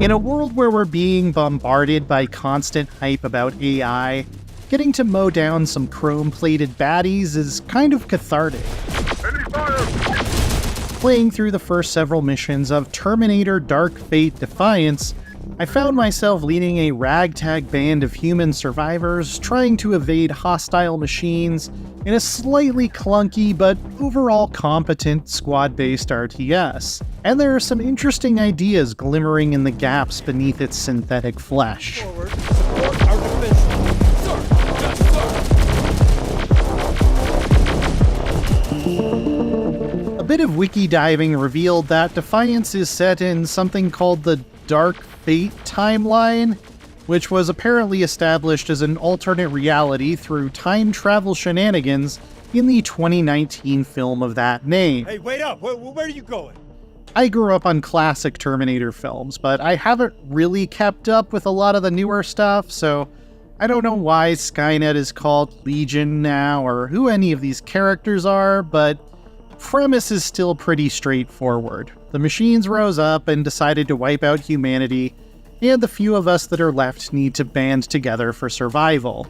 In a world where we're being bombarded by constant hype about AI, getting to mow down some chrome-plated baddies is kind of cathartic. Playing through the first several missions of Terminator Dark Fate Defiance, I found myself leading a ragtag band of human survivors trying to evade hostile machines in a slightly clunky but overall competent squad-based RTS. And there are some interesting ideas glimmering in the gaps beneath its synthetic flesh. Forward, support our defense. Sir, yes, sir. A bit of wiki diving revealed that Defiance is set in something called the Dark Fate timeline, which was apparently established as an alternate reality through time travel shenanigans in the 2019 film of that name. Hey, wait up! Where are you going? I grew up on classic Terminator films, but I haven't really kept up with a lot of the newer stuff, so I don't know why Skynet is called Legion now or who any of these characters are, but the premise is still pretty straightforward. The machines rose up and decided to wipe out humanity, and the few of us that are left need to band together for survival.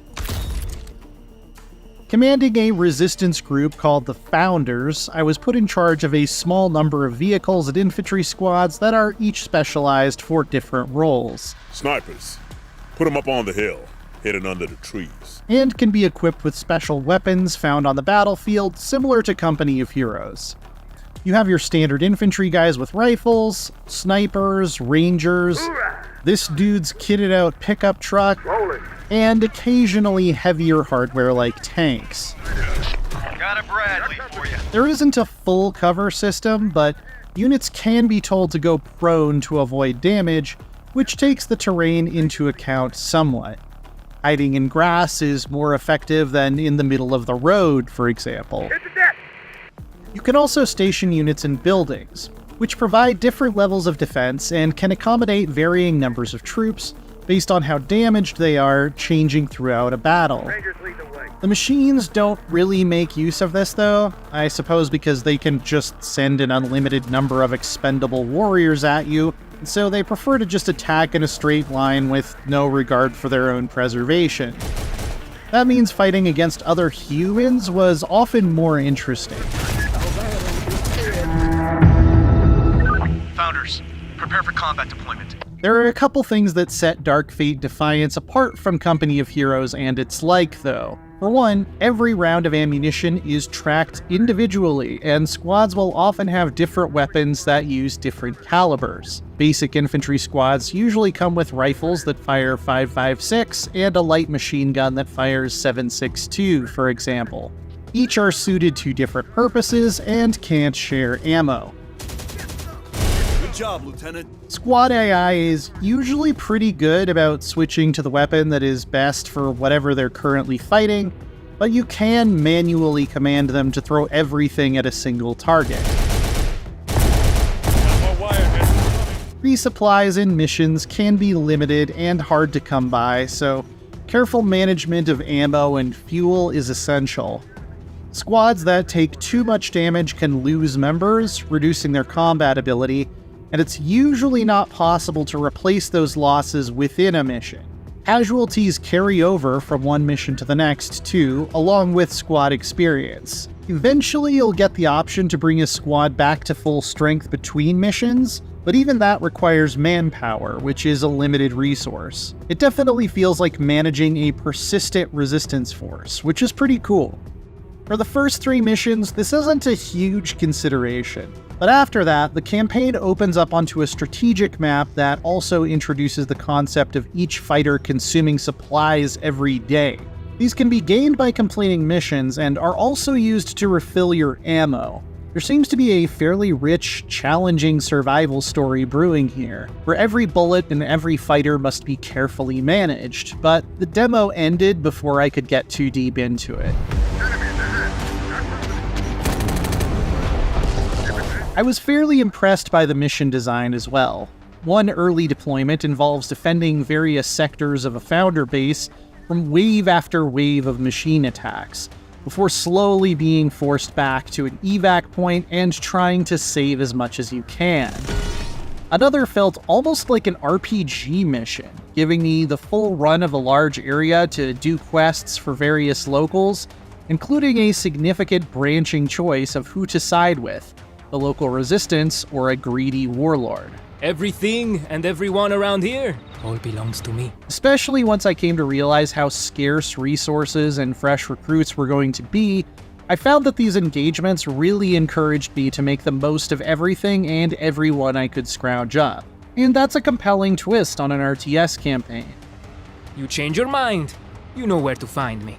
Commanding a resistance group called the Founders, I was put in charge of a small number of vehicles and infantry squads that are each specialized for different roles. Snipers. Put them up on the hill, hidden under the trees. And can be equipped with special weapons found on the battlefield, similar to Company of Heroes. You have your standard infantry guys with rifles, snipers, rangers, this dude's kitted out pickup truck, and occasionally heavier hardware like tanks. Got a Bradley for you. There isn't a full cover system, but units can be told to go prone to avoid damage, which takes the terrain into account somewhat. Hiding in grass is more effective than in the middle of the road, for example. You can also station units in buildings, which provide different levels of defense and can accommodate varying numbers of troops based on how damaged they are, changing throughout a battle. The machines don't really make use of this though, I suppose because they can just send an unlimited number of expendable warriors at you, so they prefer to just attack in a straight line with no regard for their own preservation. That means fighting against other humans was often more interesting. Founders, prepare for combat deployment. There are a couple things that set Dark Fate Defiance apart from Company of Heroes and its like, though. For one, every round of ammunition is tracked individually, and squads will often have different weapons that use different calibers. Basic infantry squads usually come with rifles that fire 5.56 and a light machine gun that fires 7.62, for example. Each are suited to different purposes and can't share ammo. Good job, Lieutenant. Squad AI is usually pretty good about switching to the weapon that is best for whatever they're currently fighting, but you can manually command them to throw everything at a single target. Resupplies in missions can be limited and hard to come by, so careful management of ammo and fuel is essential. Squads that take too much damage can lose members, reducing their combat ability, and it's usually not possible to replace those losses within a mission. Casualties carry over from one mission to the next, too, along with squad experience. Eventually, you'll get the option to bring a squad back to full strength between missions, but even that requires manpower, which is a limited resource. It definitely feels like managing a persistent resistance force, which is pretty cool. For the first 3 missions, this isn't a huge consideration. But after that, the campaign opens up onto a strategic map that also introduces the concept of each fighter consuming supplies every day. These can be gained by completing missions and are also used to refill your ammo. There seems to be a fairly rich, challenging survival story brewing here, where every bullet and every fighter must be carefully managed, but the demo ended before I could get too deep into it. I was fairly impressed by the mission design as well. One early deployment involves defending various sectors of a Founder base from wave after wave of machine attacks, before slowly being forced back to an evac point and trying to save as much as you can. Another felt almost like an RPG mission, giving me the full run of a large area to do quests for various locals, including a significant branching choice of who to side with, the local resistance or a greedy warlord. Everything and everyone around here all belongs to me. Especially once I came to realize how scarce resources and fresh recruits were going to be, I found that these engagements really encouraged me to make the most of everything and everyone I could scrounge up. And that's a compelling twist on an RTS campaign. You change your mind, you know where to find me.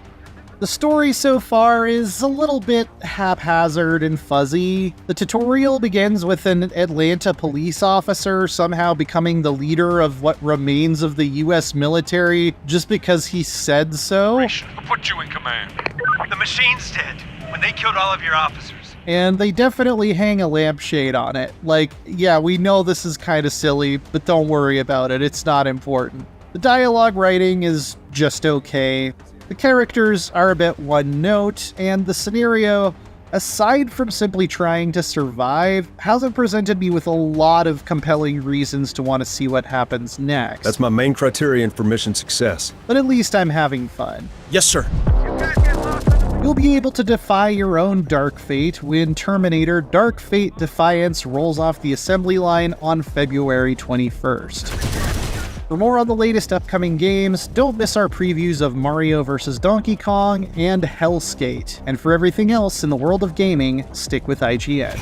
The story so far is a little bit haphazard and fuzzy. The tutorial begins with an Atlanta police officer somehow becoming the leader of what remains of the US military just because he said so. Who put you in command? The machines did, when they killed all of your officers. And they definitely hang a lampshade on it. Like, yeah, we know this is kind of silly, but don't worry about it, it's not important. The dialogue writing is just okay. The characters are a bit one note, and the scenario, aside from simply trying to survive, hasn't presented me with a lot of compelling reasons to want to see what happens next. That's my main criterion for mission success. But at least I'm having fun. Yes, sir. You'll be able to defy your own dark fate when Terminator Dark Fate Defiance rolls off the assembly line on February 21st. For more on the latest upcoming games, don't miss our previews of Mario vs. Donkey Kong and Hellskate. And for everything else in the world of gaming, stick with IGN.